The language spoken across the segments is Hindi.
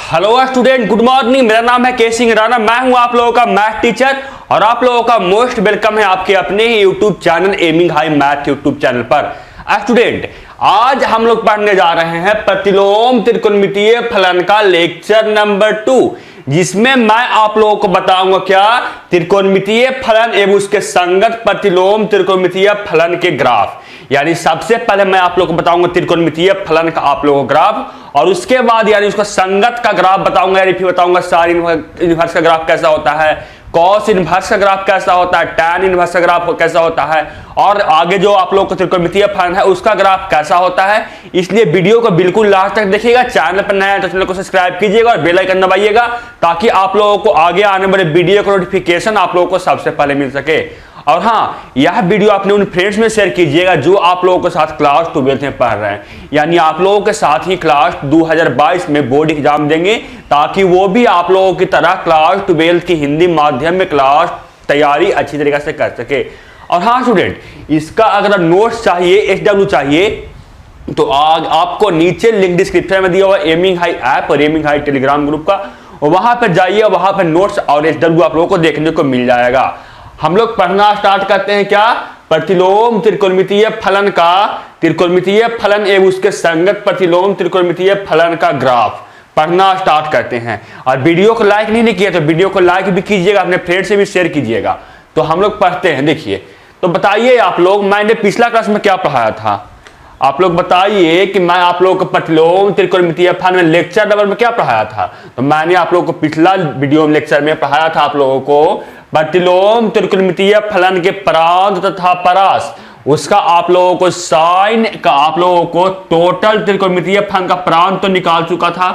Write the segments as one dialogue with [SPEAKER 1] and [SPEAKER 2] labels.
[SPEAKER 1] Hello student, good morning. मेरा नाम है के सिंह राणा। मैं हूं आप लोगों का मैथ टीचर और आप लोगों का मोस्ट वेलकम है आपके अपने ही YouTube channel aiming high math YouTube channel पर। स्टूडेंट, आज हम लोग पढ़ने जा रहे हैं प्रतिलोम त्रिकोणमितीय फलन का लेक्चर नंबर 2, जिसमें मैं आप लोगों को बताऊंगा क्या त्रिकोणमितीय फलन एवं उसके संगत प्रतिलोम त्रिकोणमितीय फलन के ग्राफ। यानी सबसे पहले मैं आप लोगों को बताऊंगा त्रिकोणमितीय फलन का आप लोगों को ग्राफ, और उसके बाद यानी उसका संगत का ग्राफ बताऊंगा, यानी फिर बताऊंगा साइन इनवर्स का ग्राफ कैसा होता है, कॉस इनवर्स का ग्राफ कैसा होता है, टैन इनवर्स का ग्राफ कैसा होता है, और आगे जो आप लोग को त्रिकोणमितीय फलन है उसका ग्राफ कैसा होता है। इसलिए वीडियो को बिल्कुल लास्ट तक देखिएगा। चैनल पर नया है तो चैनल को सब्सक्राइब कीजिएगा और बेल आइकन दबाइएगा, ताकि आप लोगों को आगे आने वाले वीडियो का नोटिफिकेशन आप लोगों को सबसे पहले मिल सके। और हाँ, यह वीडियो अपने उन फ्रेंड्स में शेयर कीजिएगा जो आप लोगों के साथ क्लास 12th में पढ़ रहे हैं, यानी आप लोगों के साथ ही क्लास 2022 में बोर्ड एग्जाम देंगे, ताकि वो भी आप लोगों की तरह क्लास 12th की हिंदी माध्यम में क्लास तैयारी अच्छी तरीके से कर सके। और हाँ स्टूडेंट, इसका अगर नोट्स चाहिए, HW चाहिए, तो आपको नीचे लिंक डिस्क्रिप्शन में दिया हुआ एमिंग हाई ऐप और एमिंग हाई टेलीग्राम ग्रुप का, वहां पर जाइए, वहां पर नोट्स और HW आप लोगों को देखने को मिल जाएगा। हम लोग पढ़ना स्टार्ट करते हैं क्या, प्रतिलोम त्रिकोणमितीय फलन का, त्रिकोणमितीय फलन एवं उसके संगत प्रतिलोम त्रिकोणमितीय फलन का ग्राफ पढ़ना स्टार्ट करते हैं। और वीडियो को लाइक नहीं किया तो वीडियो को लाइक भी कीजिएगा, अपने फ्रेंड से भी शेयर कीजिएगा। तो हम लोग पढ़ते हैं। देखिए, तो बताइए आप लोग, मैंने पिछला क्लास में क्या पढ़ाया था, आप लोग बताइए कि मैं आप लोगों को प्रतिलोम त्रिकोणमितीय फलन में लेक्चर नंबर में क्या पढ़ाया था। तो मैंने आप लोगों को पिछला वीडियो में लेक्चर में पढ़ाया था आप लोगों को प्रतिलोम त्रिकोणमितीय फलन के प्रांत तथा परास, उसका आप लोगों को साइन का, आप लोगों को टोटल त्रिकोणमितीय फलन का प्रांत तो निकाल चुका था।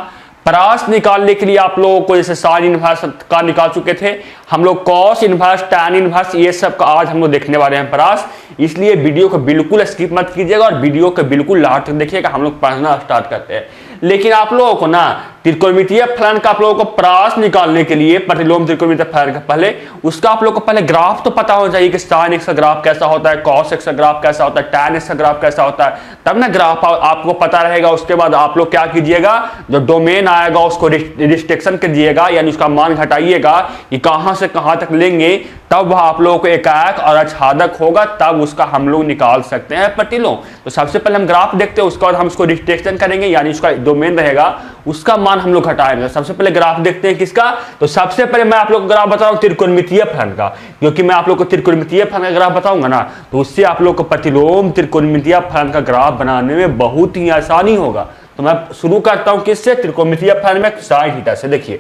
[SPEAKER 1] परास निकालने के लिए आप लोगों को जैसे साइन इनवर्स का निकाल चुके थे हम लोग, कॉस इनवर्स, टैन इनवर्स, ये सब का आज हम लोग देखने वाले हैं परास। इसलिए वीडियो को बिल्कुल स्किप मत कीजिएगा और वीडियो को बिल्कुल लास्ट तक देखिएगा। हम लोग पढ़ना स्टार्ट करते हैं। लेकिन आप लोगों को ना त्रिकोणमितीय फलन का आप लोगों को परास निकालने के लिए, प्रतिलोम त्रिकोणमितीय फलन का पहले उसका आप लोगों को पहले ग्राफ तो पता होना चाहिए कि साइन एक्स का ग्राफ कैसा होता है, कॉस एक्स का ग्राफ कैसा होता है, टैन एक्स का ग्राफ कैसा होता है, तब ना ग्राफ आपको पता रहेगा। उसके बाद आप लोग क्या कीजिएगा, जो डोमेन आएगा उसको रिस्ट्रिक्शन कीजिएगा, यानी उसका मान घटाइएगा कि कहां से कहां तक लेंगे, तब वह आप लोगों को एकाक और अछादक होगा, तब उसका हम लोग निकाल सकते हैं प्रतिलोम। तो सबसे पहले हम ग्राफ देखते हैं, उसके बाद हम उसको रिस्ट्रिक्शन करेंगे, यानी उसका डोमेन रहेगा उसका मान हम लोग घटाएंगे। सबसे पहले ग्राफ देखते हैं किसका, तो सबसे पहले मैं आप लोग को ग्राफ बताऊं त्रिकोणमितीय फलन का, क्योंकि मैं आप लोग को त्रिकोणमितीय फलन का ग्राफ बताऊंगा ना, तो उससे आप लोग को प्रतिलोम त्रिकोणमितीय फलन का ग्राफ बनाने में बहुत ही आसानी होगा। तो मैं शुरू करता हूं किससे, त्रिकोणमितीय फलन में साइन थीटा से। देखिए,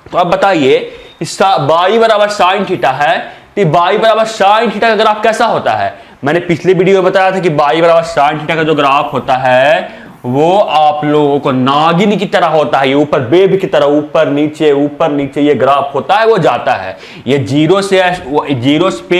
[SPEAKER 1] तो अब बताइए बाई बराबर साइन थीटा है, तो बाई बराबर साइन थीटा का ग्राफ कैसा होता है। मैंने पिछले वीडियो में बताया था कि बाई बराबर साइन थीटा का जो ग्राफ होता है वो आप लोगों को नागिन की तरह होता है, ये ऊपर वेव की तरह ऊपर नीचे ये ग्राफ होता है, वो जाता है। ये जीरो से पे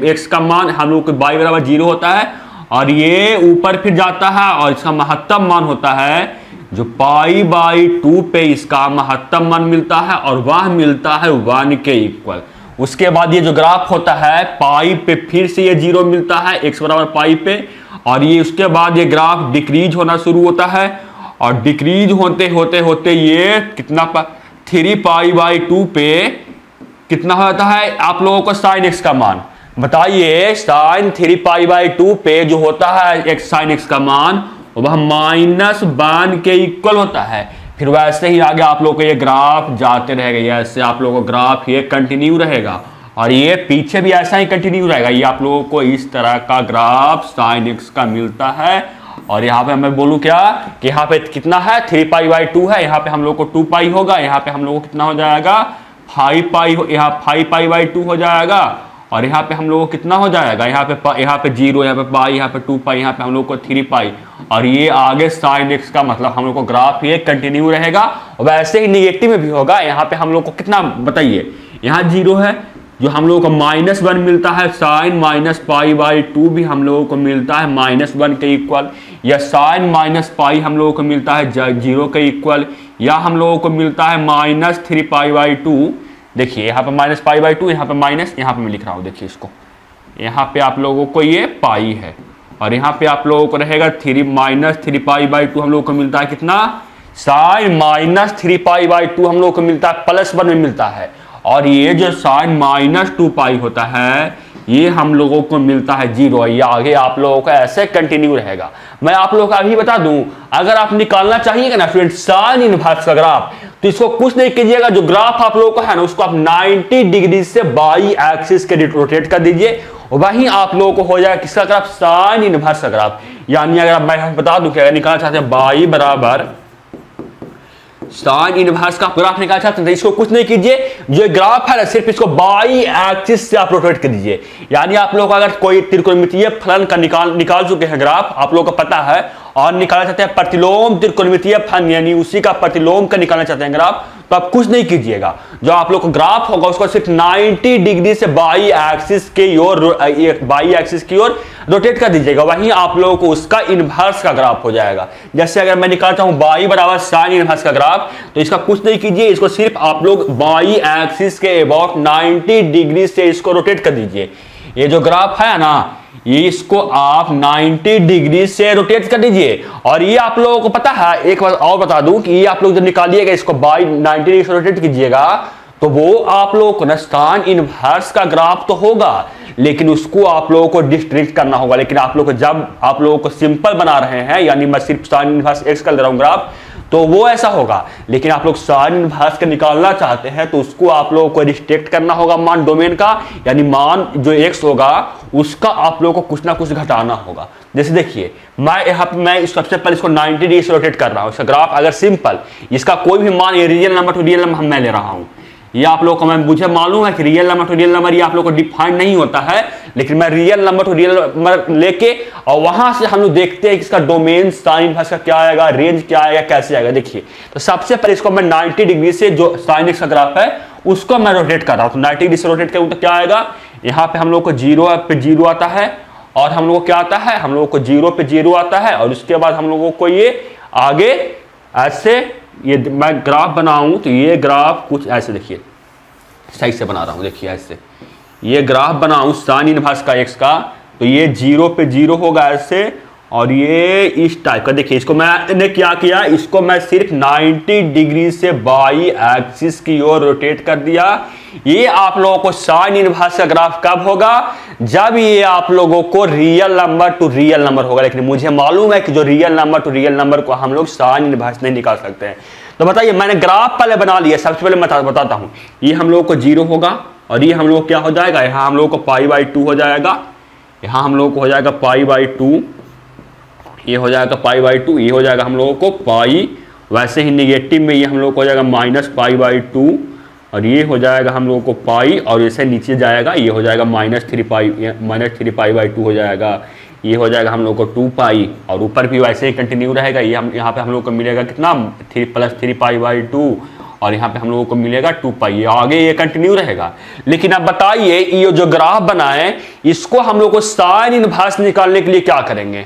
[SPEAKER 1] एक्स का मान हम लोग को बाई बराबर 0 होता है, और ये ऊपर फिर जाता है, और इसका महत्तम मान होता है जो π/2 पे इसका महत्तम मान मिलता है, और वह मिलता है 1 के इक्वल। उसके बाद ये जो ग्राफ होता है पाई पे फिर से ये 0 मिलता है, x बराबर पाई पे, और ये उसके बाद ये ग्राफ डिक्रीज होना शुरू होता है, और डिक्रीज होते होते होते ये कितना 3π/2 पे कितना होता है आप लोगों को साइन x का मान। बताइए, साइन 3π/2 पे जो होता है x साइन x का मान वह -1 के इक्वल होता है। फिर वैसे ही आगे आप लोगों को ये ग्राफ जाते रहेगा, ऐसे आप लोगों को ग्राफ ये कंटिन्यू रहेगा, और ये पीछे भी ऐसा ही कंटिन्यू रहेगा। ये आप लोगों को इस तरह का ग्राफ साइन एक्स का मिलता है। और यहाँ पे मैं बोलूँ क्या कि यहाँ पे कितना है 3π/2 है, यहाँ पे हम लोग को 2π होगा, यहाँ पे हम लोग को कितना हो जाएगा 5π, यहाँ 5π/2 हो जाएगा, और यहाँ पे हम लोगों को कितना हो जाएगा, यहाँ पे 0, यहाँ पे पाई, यहाँ पे 2π, यहाँ पे हम लोग को 3π, और ये आगे साइन एक्स का मतलब हम लोग को ग्राफ ये कंटिन्यू रहेगा। और वैसे ही निगेटिव में भी होगा। यहाँ पे हम लोग को कितना बताइए, यहाँ 0 है, जो हम लोगों को -1 मिलता है, साइन -π/2 भी हम लोगों को मिलता है -1 के इक्वल, या साइन -π हम लोगों को मिलता है 0 के इक्वल, या हम लोगों को मिलता है -3π/2। देखिए यहाँ पे -π/2, यहाँ पे माइनस, यहाँ पे मैं लिख रहा हूँ, देखिए इसको, यहाँ पे आप लोगों को ये पाई है, और यहाँ पे आप लोगों को रहेगा -3π/2 हम लोगों को मिलता है कितना साइन -3π/2 हम लोग को मिलता है, +1 में मिलता है। और ये जो साइन -2π होता है ये हम लोगों को मिलता है 0। ये आगे आप लोगों का ऐसे कंटिन्यू रहेगा। मैं आप लोगों को अभी बता दूं, अगर आप निकालना चाहिएगा ना स्टूडेंट साइन इनवर्स का ग्राफ, तो इसको कुछ नहीं कीजिएगा, जो ग्राफ आप लोगों को है ना उसको आप 90 डिग्री से बाई एक्सिस के रोटेट कर दीजिए, वहीं आप लोगों को हो जाएगा किसका ग्राफ, साइन इनवर्स का ग्राफ। यानी अगर मैं बता दूं कि अगर निकालना चाहते हैं बाई बराबर साइन इनवर्स का ग्राफ निकालना चाहते हैं, इसको कुछ नहीं कीजिए, जो ग्राफ है ना सिर्फ इसको बाई एक्सिस से आप रोटेट कर दीजिए। यानी आप लोग अगर कोई त्रिकोणमितीय फलन का निकाल चुके हैं ग्राफ, आप लोगों को पता है, और निकालना चाहते हैं प्रतिलोम त्रिकोणमितीय फलन यानी उसी का प्रतिलोम का निकालना चाहते हैं ग्राफ, तो आप कुछ नहीं कीजिएगा, जो आप लोग को ग्राफ होगा उसको सिर्फ 90 डिग्री से बाई एक्सिस की ओर रोटेट कर दीजिएगा, वहीं आप लोगों को उसका इनवर्स का ग्राफ हो जाएगा। जैसे अगर मैं निकालता हूं बाई बराबर साइन इनवर्स का ग्राफ, तो इसका कुछ नहीं कीजिए, इसको सिर्फ आप लोग बाई एक्सिस के अबाउट 90 डिग्री से इसको रोटेट कर दीजिए। ये जो ग्राफ है ना इसको आप 90 डिग्री से रोटेट कर दीजिए। और ये आप लोगों को पता है, एक बार और बता दूं कि ये आप लोग जब निकालिएगा इसको बाई 90 डिग्री से रोटेट कीजिएगा, तो वो आप लोगों को ना साइन इनवर्स का ग्राफ तो होगा, लेकिन उसको आप लोगों को डिस्ट्रिक्ट करना होगा। लेकिन आप लोग को जब आप लोगों को सिंपल बना रहे हैं, यानी मैं सिर्फ साइन इनवर्स एक्स कर दे रहा हूं ग्राफ, तो वो ऐसा होगा। लेकिन आप लोग साइन इनवर्स का निकालना चाहते हैं तो उसको आप लोगों को रिस्ट्रिक्ट करना होगा मान डोमेन का, यानी मान जो एक्स होगा उसका आप लोगों को कुछ ना कुछ घटाना होगा। जैसे देखिए मैं सबसे पहले इसको 90 डिग्री से रोटेट कर रहा हूं, इसका ग्राफ अगर सिंपल, इसका कोई भी मान ये real number two real number मैं ले रहा हूं, ये आप लोगों को मुझे मालूम है कि real number two real number ये आप लोगों को डिफाइन नहीं होता है, लेकिन मैं real number two real number लेके और वहां से हम लोग देखते हैं कि इसका डोमेन साइन इनवर्स का क्या आएगा, रेंज क्या आएगा, कैसे आएगा। देखिए तो सबसे पहले इसको मैं 90 डिग्री से जो साइन एक्स का ग्राफ है उसको मैं रोटेट कर रहा हूं, तो 90 डिग्री से रोटेट करूं तो क्या आएगा, यहाँ पे हम लोग को 0 पे 0 आता है, और हम लोग को क्या आता है, हम लोग को 0 पे 0 आता है, और उसके बाद हम लोगों को ये आगे ऐसे ये मैं ग्राफ बनाऊं तो ये ग्राफ कुछ ऐसे, देखिए सही से बना रहा हूं, देखिए ऐसे ये ग्राफ बनाऊं साइन इनवर्स का एक्स का, तो ये 0 पे 0 होगा ऐसे, और ये इस टाइप का। देखिए इसको मैंने क्या किया, इसको मैं सिर्फ 90 डिग्री से बाई एक्सिस की ओर रोटेट कर दिया। ये आप लोगों को साइन इनवर्स का ग्राफ कब होगा, जब ये आप लोगों को real number two real number होगा। लेकिन मुझे मालूम है कि जो real number two real number को हम लोग साइन इनवर्स नहीं निकाल सकते हैं। तो बताइए मैंने ग्राफ पहले बना लिया, सबसे पहले मैं बताता हूं, ये हम लोगों को 0 होगा, और ये हम लोग क्या हो जाएगा, यहाँ हम लोग को π/2 हो जाएगा, यहाँ हम लोग को हो जाएगा π/2, ये हो जाएगा π/2, ये हो जाएगा हम लोगों को पाई, वैसे ही निगेटिव में ये हम लोग को हो जाएगा -π/2, और ये हो जाएगा हम लोगों को पाई, और ऐसे नीचे जाएगा ये हो जाएगा -3π/2 हो जाएगा, ये हो जाएगा हम लोग को 2π, और ऊपर भी वैसे ही कंटिन्यू रहेगा। ये हम यहाँ पे हम लोग को मिलेगा कितना 3 + 3π/2, और यहाँ पे हम लोगों को मिलेगा 2π, ये आगे ये कंटिन्यू रहेगा। लेकिन अब बताइए ये जो ग्राफ बनाए इसको हम लोग को साइन इनवर्स निकालने के लिए क्या करेंगे,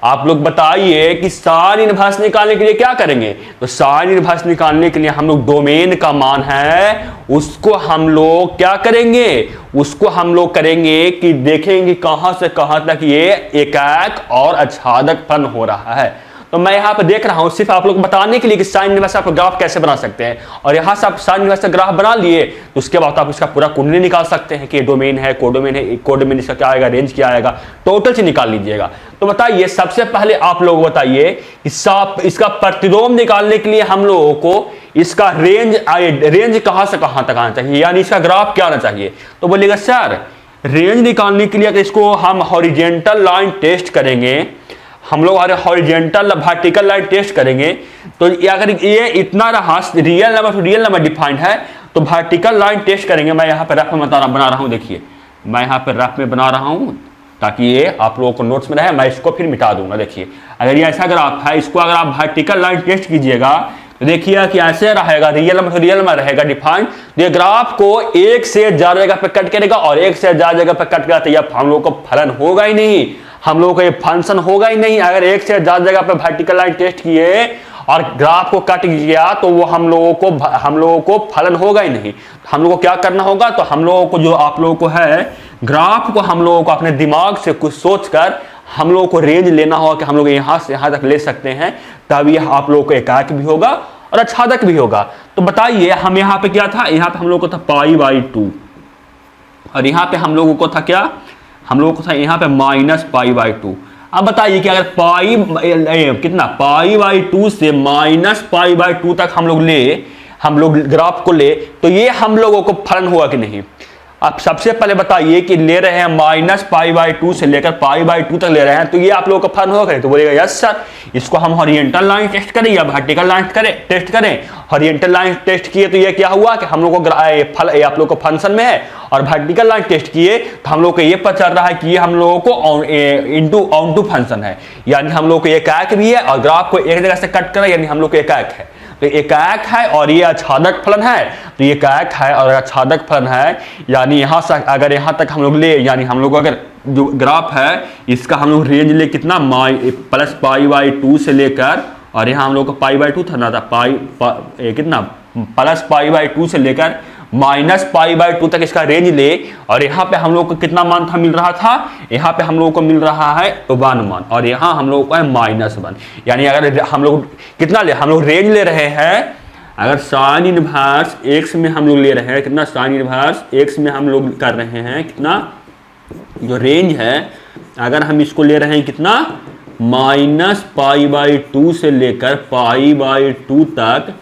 [SPEAKER 1] आप लोग बताइए कि साइन इनवर्स निकालने के लिए क्या करेंगे। तो साइन इनवर्स निकालने के लिए हम लोग डोमेन का मान है उसको हम लोग क्या करेंगे, उसको हम लोग करेंगे कि देखेंगे कहां से कहां तक ये एकाक और आच्छादक फलन हो रहा है। तो मैं यहाँ पे देख रहा हूँ सिर्फ आप लोग बताने के लिए कि साइन इनवर्स आप ग्राफ कैसे बना सकते हैं, और यहाँ से आप साइन इनवर्स का ग्राफ बना लिए तो उसके बाद आप इसका पूरा कुंडली निकाल सकते हैं कि डोमेन है, कोडोमेन है, कोडोमेन इसका क्या आएगा, रेंज क्या आएगा, टोटल से निकाल लीजिएगा। तो बताइए सबसे पहले आप लोग बताइए कि इसका प्रतिलोम निकालने के लिए हम लोगों को इसका रेंज कहां से कहां तक आना चाहिए, यानी इसका ग्राफ क्या आना चाहिए। तो बोलिएगा सर रेंज निकालने के लिए अगर इसको हम हॉरिजेंटल लाइन टेस्ट करेंगे, हम लोग हॉरिजेंटल वर्टिकल लाइन टेस्ट करेंगे, तो अगर ये इतना रहा real number two real number defined है तो वर्टिकल लाइन टेस्ट करेंगे। मैं यहाँ पे रफ में बना रहा हूँ, देखिए मैं यहाँ पे रफ में बना रहा हूँ ताकि ये आप लोगों को नोट्स में रहे, मैं इसको फिर मिटा दूंगा। देखिए अगर ये ऐसा ग्राफ है, इसको अगर आप वर्टिकल लाइन टेस्ट कीजिएगा तो देखिए कि ऐसे रहेगा, real number two real number रहेगा डिफाइंड। ये ग्राफ को एक से ज्यादा जगह पे कट करेगा और एक से ज्यादा जगह पे कट करेगा, तो यह हम लोग को फलन होगा ही नहीं, हम लोगों को ये फंक्शन होगा ही नहीं। अगर एक से ज्यादा जगह पे वर्टिकल लाइन टेस्ट किए और ग्राफ को कट गया तो वो हम लोगों को फलन होगा ही नहीं। हम लोगों को क्या करना होगा, तो हम लोगों को जो आप लोगों को है ग्राफ को हम लोगों को अपने दिमाग से कुछ सोचकर हम लोगों को रेंज लेना होगा कि हम लोग यहाँ से यहाँ तक ले सकते हैं, तब यह आप लोगों को एकाक भी होगा और आच्छादक भी होगा। तो बताइए हम यहाँ पे क्या था, यहाँ पे हम लोगों को था π/2 और यहाँ पे हम लोगों को था क्या, हम लोगों को था यहाँ पे -π/2। अब बताइए कि अगर कितना π/2 से -π/2 तक हम लोग ग्राफ को ले, तो ये हम लोगों को फलन हुआ कि नहीं। अब सबसे पहले बताइए कि ले रहे हैं -π/2 से लेकर π/2 तक ले रहे हैं, तो ये आप लोगों का फलन होगा। तो बोलेगा यस सर, इसको हम हॉरिजॉन्टल लाइन टेस्ट करें या वर्टिकल लाइन टेस्ट करें। हॉरिजॉन्टल लाइन टेस्ट किए तो ये क्या हुआ कि हम लोग को आप लोग को फंक्शन में है, और वर्टिकल लाइन टेस्ट किए तो हम लोग को ये पता चल रहा है कि ये हम लोगों को ऑन टू फंक्शन है, यानी हम लोग को एकाक भी है और ग्राफ को एक जगह से कट करा, यानी हम लोग को एकाक है। तो एकाक है और ये आच्छादक फलन है, तो ये एकाक है और आच्छादक फलन है, यानी यहाँ से अगर यहाँ तक हम लोग ले, यानी हम लोग अगर जो ग्राफ है इसका हम लोग रेंज ले कितना +π/2 से लेकर, और यहाँ हम लोग को π/2 था ना, था कितना +π/2 से लेकर -π/2 तक इसका रेंज ले, और यहाँ पे हम लोग को कितना मान था मिल रहा था, यहाँ पे हम लोग को मिल रहा है 1 मान, और यहाँ हम लोग को है -1। यानी अगर हम लोग कितना ले, हम लोग रेंज ले रहे हैं, अगर साइन इनवर्स x में हम लोग ले रहे हैं, कितना साइन इनवर्स x में हम लोग कर रहे हैं, कितना जो रेंज है, अगर हम इसको ले रहे हैं कितना -π/2 से लेकर π/2 तक,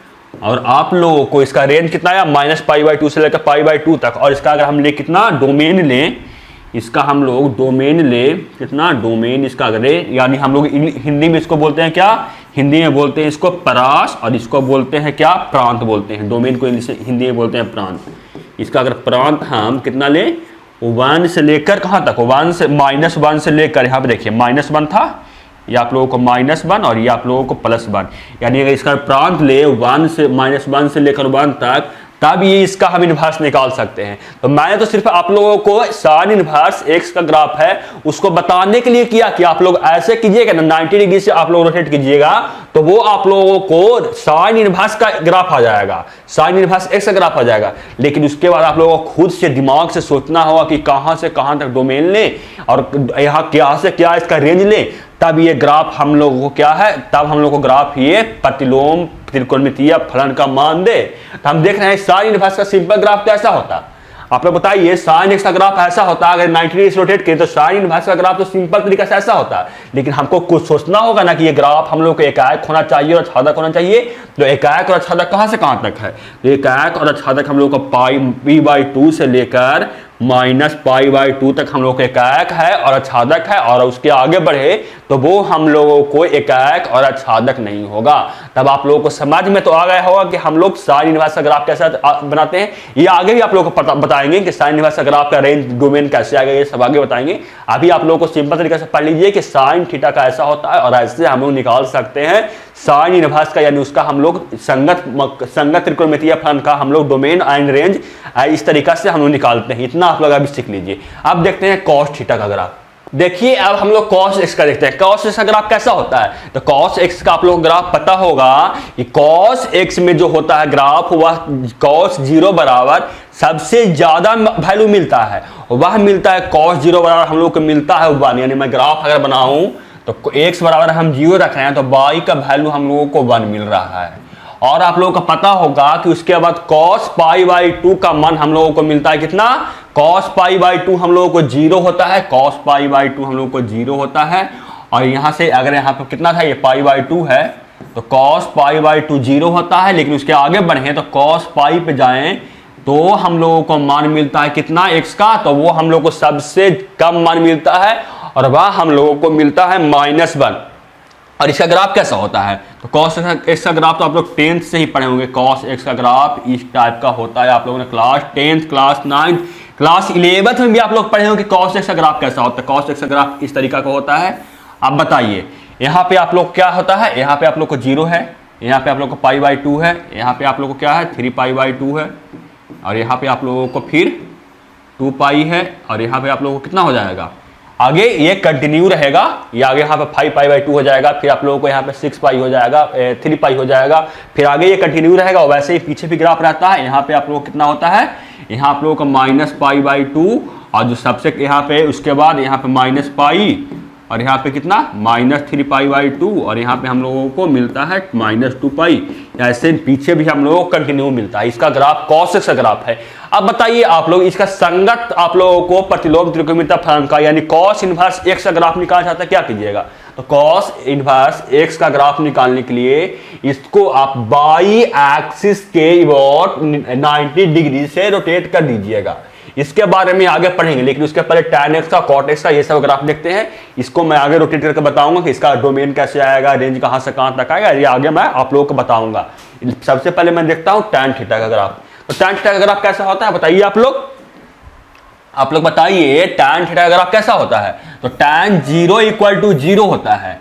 [SPEAKER 1] और आप लोगों को इसका रेंज कितना है -π/2 से लेकर π/2 तक, और इसका अगर हम ले कितना डोमेन लें, इसका हम लोग डोमेन ले कितना डोमेन इसका अगर, यानी हम लोग हिंदी में इसको बोलते हैं क्या, हिंदी में बोलते हैं इसको परास, और इसको बोलते हैं क्या प्रांत बोलते हैं। डोमेन को हिंदी में बोलते हैं प्रांत। इसका अगर प्रांत हम कितना ले 1 से लेकर कहाँ तक, 1 से -1 से लेकर, यहाँ पे देखिए -1 था, ये आप लोगों को -1 और ये आप लोगों को +1, यानी अगर इसका प्रांत ले 1 से -1 से लेकर 1 तक, तब ये इसका हम इनवर्स निकाल सकते हैं। तो मैंने तो सिर्फ आप लोगों को साइन इनवर्स x का ग्राफ है उसको बताने के लिए किया कि आप लोग ऐसे कीजिएगा ना, 90 डिग्री से आप लोग रोटेट कीजिएगा तो वो आप लोगों को साइन इनवर्स का ग्राफ आ जाएगा, साइन इनवर्स x का ग्राफ आ जाएगा। लेकिन उसके बाद आप लोगों को खुद से दिमाग से सोचना होगा कि कहां से कहां तक डोमेन लें और यहाँ क्या से क्या इसका रेंज लें, तब ये ग्राफ हम लोगों को क्या है, तब हम लोग को ग्राफ ये प्रतिलोम त्रिकोणमितीय फलन का मान दे। तो हम देख रहे हैं साइन इनवर्स का सिंपल ग्राफ कैसा होता, आप लोग बताइए। साइन एक्स का ग्राफ ऐसा होता है, अगर 90 डिग्री रोटेट करें तो साइन इनवर्स का ग्राफ तो सिंपल तरीका से ऐसा होता है। लेकिन हमको कुछ सोचना होगा ना कि ये ग्राफ हम लोग को एकाक होना चाहिए और आच्छादक होना चाहिए। तो एकाक और आच्छादक कहां से कहां तक है, तो एकाक और आच्छादक हम लोग को π/2 से लेकर -π/2 तक हम लोग को एकाक है और आच्छादक है, और उसके आगे बढ़े तो वो हम लोगों को एकाक और आच्छादक नहीं होगा। तब आप लोगों को समझ में तो आ गया होगा कि हम लोग साइन इनवर्स का ग्राफ कैसे बनाते हैं। ये आगे भी आप लोगों को बताएंगे कि साइन इनवर्स का ग्राफ का रेंज डोमेन कैसे आएगा, ये सब आगे बताएंगे। अभी आप लोगों को सिंपल तरीके से पढ़ लीजिए कि साइन थीटा का ऐसा होता है और ऐसे हम लोग निकाल सकते हैं साइन इनवर्स का, यानी उसका हम लोग संगत त्रिकोणमितीय फलन का हम लोग डोमेन एंड रेंज इस तरीका से हम लोग निकालते हैं। इतना आप लोग अभी सीख लीजिए। अब देखते हैं कॉस थीटा का ग्राफ। देखिए अब हम लोग कॉस एक्स का देखते हैं। कॉस एक्स का ग्राफ कैसा होता है, तो कॉस एक्स का आप लोग ग्राफ पता होगा कि कॉस एक्स में जो होता है ग्राफ वह कॉस 0 बराबर सबसे ज्यादा वैल्यू मिलता है, वह मिलता है कॉस 0 बराबर हम लोग को मिलता है 1। यानी मैं ग्राफ अगर बनाऊं तो x बराबर हम 0 रख रहे हैं तो y का वैल्यू हम लोगों को 1 मिल रहा है। और आप लोगों को पता होगा कि उसके बाद cos π/2 का मान हम लोगों को मिलता है कितना, cos π/2 हम लोगों को 0 होता है, cos π/2 हम लोगों को 0 होता है। और यहाँ से अगर यहाँ पर कितना था, ये π/2 है तो cos π/2 0 होता है। लेकिन उसके आगे बढ़े तो cos π पे जाएं तो हम लोगों को मान मिलता है कितना x का, तो वो हम लोग को सबसे कम मान मिलता है और वह हम लोगों को मिलता है -1। और इसका ग्राफ कैसा होता है, तो cos x का ग्राफ तो आप लोग 10th से ही पढ़े होंगे। cos x का ग्राफ इस टाइप का होता है, आप लोगों ने class 10th, class 9th, class 11th में भी आप लोग पढ़े होंगे cos x का ग्राफ कैसा होता है। cos x का ग्राफ इस तरीका का होता है। अब बताइए यहाँ पे आप लोग क्या होता है, यहाँ पे आप लोग को 0 है, यहाँ पे आप लोग को π/2 है, यहाँ पे आप लोग को क्या है 3π/2 है, और यहाँ पे आप लोगों को फिर 2π है, और यहाँ पे आप लोगों को कितना हो जाएगा, आगे ये कंटिन्यू रहेगा, ये आगे यहाँ पे 5π/2 हो जाएगा, फिर आप लोगों को यहाँ पे 6π हो जाएगा, 3π हो जाएगा, फिर आगे ये कंटिन्यू रहेगा। वैसे ही पीछे भी ग्राफ रहता है। यहाँ पे आप लोगों को कितना होता है, यहाँ आप लोगों को -π/2, और जो सबसे यहाँ पे उसके बाद यहाँ पे -π, और यहाँ पे कितना -3π/2 और यहाँ पे हम लोगों को मिलता है -2π। ऐसे पीछे भी हम लोगों को कंटिन्यू मिलता है। इसका ग्राफ cos x का ग्राफ है। अब बताइए आप लोग इसका संगत आप लोगों को प्रतिलोम त्रिकोणमितीय फलन का यानी cos इनवर्स x का ग्राफ निकालना चाहता है, क्या कीजिएगा? तो cos इनवर्स x का ग्राफ निकालने के लिए इसको आप बाई एक्सिस के अबाउट 90 डिग्री से रोटेट कर दीजिएगा। इसके बारे में आगे पढ़ेंगे, लेकिन उसके पहले tan x का cot x का ये सब ग्राफ देखते हैं। इसको मैं आगे रोटेट करके बताऊंगा कि इसका डोमेन कैसे आएगा, रेंज कहां से कहां तक आएगा, ये आगे मैं आप लोगों को बताऊंगा। सबसे पहले मैं देखता हूं tan थीटा का ग्राफ। तो tan थीटा का ग्राफ कैसा होता है बताइए आप लोग बताइए tan थीटा का ग्राफ कैसा होता है? तो tan 0 = 0 होता है।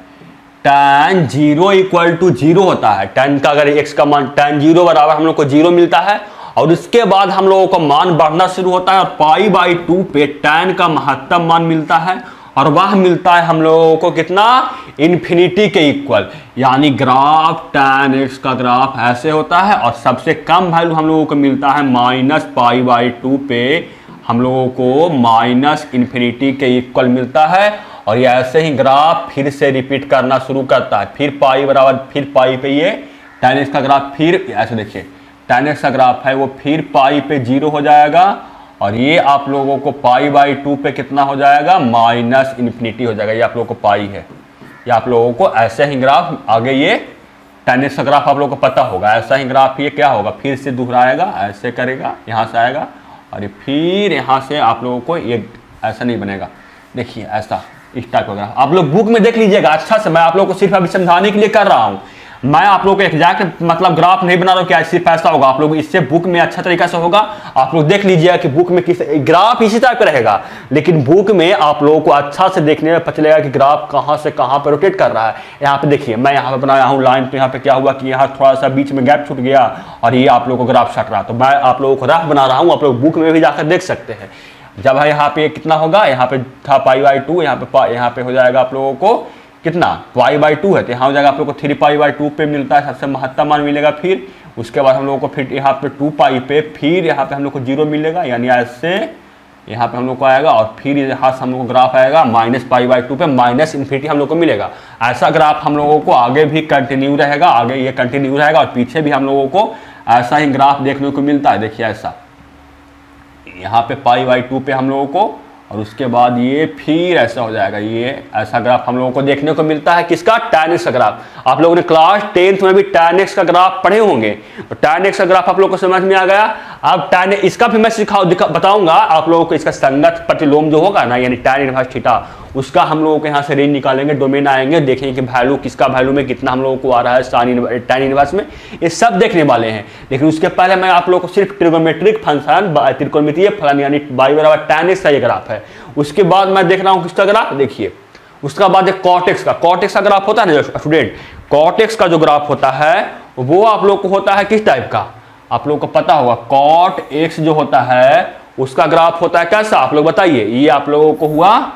[SPEAKER 1] tan 0 = 0 होता है। tan का अगर x का मान tan 0 बराबर हम लोग को 0 मिलता है और उसके बाद हम लोगों को मान बढ़ना शुरू होता है और π/2 पे tan का महत्तम मान मिलता है और वह मिलता है हम लोगों को कितना? इन्फिनिटी के इक्वल। यानी ग्राफ tan x का ग्राफ ऐसे होता है और सबसे कम वैल्यू हम लोगों को मिलता है -π/2 पे हम लोगों को -इन्फिनिटी के इक्वल मिलता है। और ये ऐसे ही ग्राफ फिर से रिपीट करना शुरू करता है। फिर पाई पे ये tan x का ग्राफ फिर ऐसे देखिए tan x का ग्राफ है वो फिर पाई पे 0 हो जाएगा और ये आप लोगों को π/2 पे कितना हो जाएगा? -इन्फिनिटी हो जाएगा। ये आप लोगों को पाई है। ये आप लोगों को ऐसे ही ग्राफ आगे ये tan x का ग्राफ आप लोगों को पता होगा। ऐसा ही ग्राफ ये क्या होगा? फिर से दोहराएगा, ऐसे करेगा, यहाँ से आएगा और फिर यहाँ से आप लोगों को ये ऐसा नहीं बनेगा। देखिए ऐसा इस टाइप का ग्राफ आप लोग बुक में देख लीजिएगा अच्छा से। मैं आप लोगों को सिर्फ अभी समझाने के लिए कर रहा हूँ। मैं आप लोगों को एग्जैक्ट मतलब ग्राफ नहीं बना रहा हूँ कि सिर्फ ऐसा होगा। आप लोग इससे बुक में अच्छा तरीका से होगा। आप लोग देख लीजिएगा कि बुक में किस ग्राफ इसी टाइप का रहेगा, लेकिन बुक में आप लोगों को अच्छा से देखने में पता चलेगा कि ग्राफ कहाँ से कहाँ पर रोटेट कर रहा है। यहाँ पे देखिए मैं यहाँ पे बनाया हूँ लाइन, तो यहाँ पे क्या हुआ कि यहाँ थोड़ा सा बीच में गैप छूट गया और ये आप लोगों को ग्राफ छट रहा। तो मैं आप लोगों को ग्राफ बना रहा हूँ, आप लोग बुक में भी जाकर देख सकते हैं। जब है यहाँ पे कितना होगा, यहाँ पे था π/2, यहाँ पे हो जाएगा आप लोगों को कितना π/2 है, तो यहाँ हो जाएगा आप लोग को 3π/2 पे मिलता है, सबसे महत्तम मान मिलेगा। फिर उसके बाद हम लोगों को फिर यहाँ पे 2π पे फिर यहाँ पे हम लोग को 0 मिलेगा, यानी ऐसे यहाँ पे हम लोग को आएगा और फिर यहाँ से हम लोग को ग्राफ आएगा -π/2 पे -इन्फिनिटी हम लोग को मिलेगा। ऐसा ग्राफ हम लोगों को आगे भी कंटिन्यू रहेगा, आगे ये कंटिन्यू रहेगा और पीछे भी हम लोगों को ऐसा ही ग्राफ देखने को मिलता है। देखिए ऐसा यहाँ पे π/2 पे हम लोगों को और उसके बाद ये फिर ऐसा हो जाएगा। ये ऐसा ग्राफ हम लोगों को देखने को मिलता है किसका? tan x का ग्राफ। आप लोगों ने क्लास 10th में भी tan x का ग्राफ पढ़े होंगे, तो tan x का ग्राफ आप लोगों को समझ में आ गया। अब tan इसका भी मैं बताऊंगा आप लोगों को। इसका संगत प्रतिलोम जो होगा ना, यानी tan इनवर्स थीटा, उसका हम लोगों को यहाँ से रेंज निकालेंगे, डोमेन आएंगे, देखेंगे कि वैल्यू किसका वैल्यू में कितना हम लोगों को आ रहा है tan इनवर्स में। ये सब देखने वाले हैं, लेकिन उसके पहले मैं आप लोगों को सिर्फ ट्रिगोनोमेट्रिक फंक्शन, त्रिकोणमितीय फलन यानी y बराबर tan x का ये ग्राफ है। उसके बाद मैं देख रहा हूँ किसका ग्राफ, देखिए उसका बाद है cot x का। cot x का ग्राफ होता है ना स्टूडेंट, cot x का जो ग्राफ होता है वो आप लोग को होता है किस टाइप का? आप लोग को पता होगा cot x जो होता है उसका ग्राफ होता है कैसा? आप लोग बताइए। ये आप लोगों को हुआ,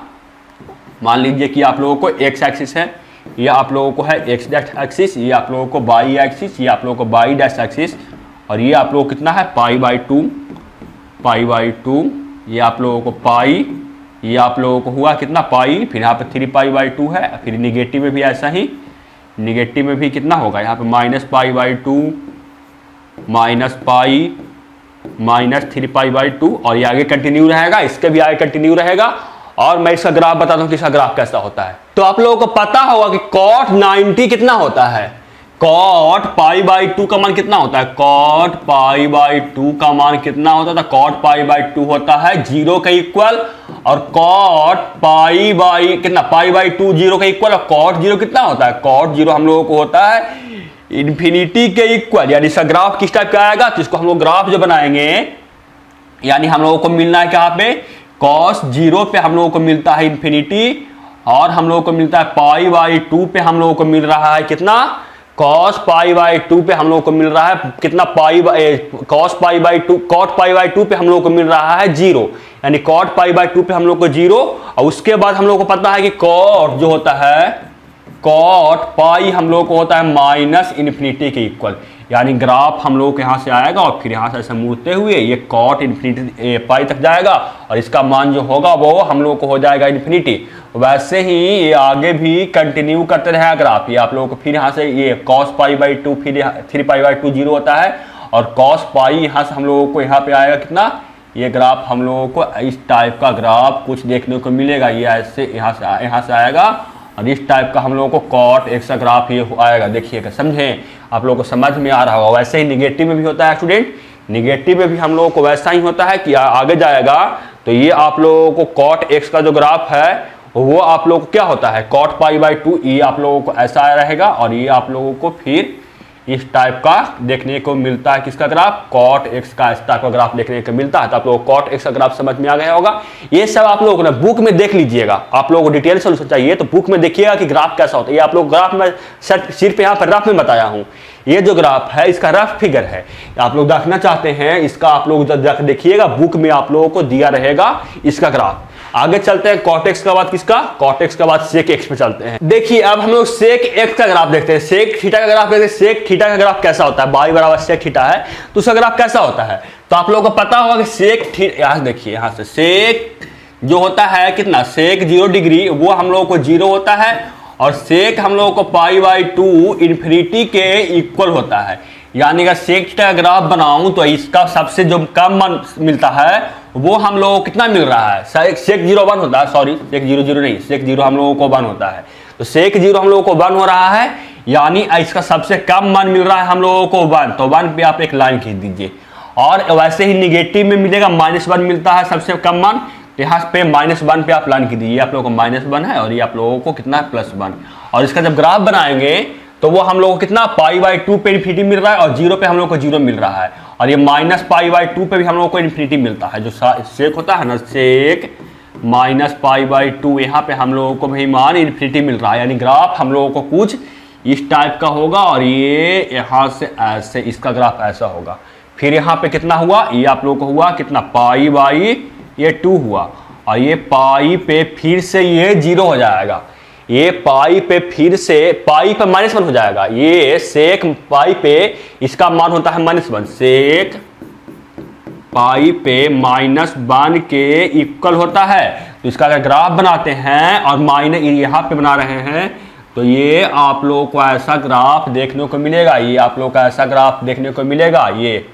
[SPEAKER 1] मान लीजिए कि आप लोगों को x एक्सिस है, ये आप लोगों को है x डैश एक्सिस, ये आप लोगों को y एक्सिस, ये आप लोगों को y डैश एक्सिस और ये आप लोगों को कितना है π/2, ये आप लोगों को पाई, ये आप लोगों को हुआ कितना पाई, फिर यहाँ पे 3π/2 है। फिर निगेटिव में भी ऐसा ही, निगेटिव में भी कितना होगा यहाँ पे -π/2 -3π/2 और ये आगे कंटिन्यू रहेगा, इसके भी आगे कंटिन्यू रहेगा। और मैं इसका ग्राफ बताता हूँ कि इसका ग्राफ कैसा होता है। तो आप लोगों को पता होगा कि cot 90 कितना होता है, cot π/2 का मान कितना होता है, cot π/2 का मान कितना होता था? cot π/2 होता है 0 का इक्वल और cot कितना π/2 0 का इक्वल और cot 0 कितना होता है? cot 0 हम लोगों को होता है इन्फिनिटी के इक्वल। यानी इसका ग्राफ किस टाइप का आएगा? तो इसको हम लोग ग्राफ जो बनाएंगे, यानी हम लोगों को मिलना है क्या पे cos 0 पे हम लोगों को मिलता है इन्फिनिटी और हम लोगों को मिलता है π/2 पे हम लोगों को मिल रहा है कितना? cos π/2 पे हम लोगों को मिल रहा है कितना? cos π/2 cot π/2 पे हम लोगों को मिल रहा है 0, यानी cot π/2 पे हम लोग को 0। और उसके बाद हम लोग को पता है कि cot जो होता है cot पाई हम लोग को होता है -इन्फिनिटी के इक्वल। यानी ग्राफ हम लोग यहाँ से आएगा और फिर यहाँ से ऐसे मुड़ते हुए ये कॉट इन्फिनिटी पाई तक जाएगा और इसका मान जो होगा वो हम लोग को हो जाएगा इन्फिनिटी। वैसे ही ये आगे भी कंटिन्यू करते रहेगा ग्राफ। ये आप लोगों को फिर यहाँ से ये कॉस पाई बाई 2 फिर 3 पाई बाई 2 जीरो होता है और कॉस पाई यहाँ से हम लोगों को यहाँ पे आएगा कितना, ये ग्राफ हम लोगों को इस टाइप का ग्राफ कुछ देखने को मिलेगा। ये ऐसे यहाँ से आएगा और इस टाइप का हम लोगों को कॉट एक्स का ग्राफ ये आएगा। देखिएगा, समझें, आप लोगों को समझ में आ रहा होगा। वैसे ही निगेटिव में भी होता है स्टूडेंट, निगेटिव में भी हम लोगों को वैसा ही होता है कि आगे जाएगा तो ये आप लोगों को कॉट एक्स का जो ग्राफ है वो आप लोगों को क्या होता है कॉट पाई बाई 2, ये आप लोगों को ऐसा रहेगा और ये आप लोगों को फिर इस टाइप का देखने को मिलता है। किसका ग्राफ, कॉट एक्स का इस टाइप का ग्राफ देखने को मिलता है। तो आप लोगों को कॉट एक्स का ग्राफ समझ में आ गया होगा। ये सब आप लोगों को ना बुक में देख लीजिएगा। आप लोगों को डिटेल सोल्यूशन चाहिए तो बुक में देखिएगा कि ग्राफ कैसा होता है। ये आप लोग ग्राफ में सिर्फ यहाँ पर रफ में बताया हूँ। ये जो ग्राफ है इसका रफ फिगर है, आप लोग देखना चाहते हैं इसका आप लोग देखिएगा बुक में आप लोगों को दिया रहेगा इसका ग्राफ। आगे चलते हैं कॉट एक्स का बाद किसका, कॉट एक्स का बाद सेक एक्स पे चलते हैं। देखिए अब हम लोग सेक एक्स का ग्राफ देखते हैं। सेक थीटा का ग्राफ देखते हैं। सेक थीटा का ग्राफ कैसा होता है, बाई बराबर सेक थीटा है तो उसका ग्राफ कैसा होता है। तो आप लोगों को पता होगा कि सेक थीटा, यहाँ से देखिए, यहाँ से सेक जो होता है कितना, सेक 0 डिग्री वो हम लोगों को 0 होता है और सेक हम लोगों को पाई बाई 2 इन्फिनिटी के इक्वल होता है। यानी अगर सेक थीटा का ग्राफ बनाऊं तो इसका सबसे जो कम मान मिलता है वो हम लोगों को कितना मिल रहा है, सेक 0 1 होता है, सॉरी सेक 0 0 नहीं, सेक 0 हम लोगों को 1 होता है। तो सेक 0 हम लोगों को 1 हो रहा है यानी इसका सबसे कम मान मिल रहा है हम लोगों को 1, तो 1 पे आप एक लाइन खींच दीजिए। और वैसे ही निगेटिव में मिलेगा -1 मिलता है सबसे कम मान, तो यहाँ पे -1 पे आप लाइन खींच दीजिए। आप लोगों को -1 है और ये आप लोगों को कितना है +1। और इसका जब ग्राफ बनाएंगे तो वो हम लोगों को कितना पाई बाई 2 पे इन्फिनिटी मिल रहा है और 0 पे हम लोग को 0 मिल रहा है और ये माइनस पाई बाई 2 पे भी हम लोग को इन्फिनिटी मिलता है। जो सेक होता है ना, सेक माइनस पाई बाई 2 यहाँ पे हम लोगों को भी मान इन्फिनिटी मिल रहा है। यानी ग्राफ हम लोगों को कुछ इस टाइप का होगा और ये यहाँ से ऐसे इसका ग्राफ ऐसा होगा। फिर यहाँ पे कितना हुआ, ये आप लोगों को हुआ कितना पाई बाई ये 2 हुआ और ये पाई पे फिर से ये 0 हो जाएगा। ये पाई पे फिर से पाई पे -1 हो जाएगा। ये सेक पाई पे इसका मान होता है -1, सेक पाई पे -1 के इक्वल होता है। तो इसका अगर ग्राफ बनाते हैं और माइनस यहाँ पे बना रहे हैं तो ये आप लोगों को ऐसा ग्राफ देखने को मिलेगा। ये आप लोगों का ऐसा ग्राफ देखने को मिलेगा। ये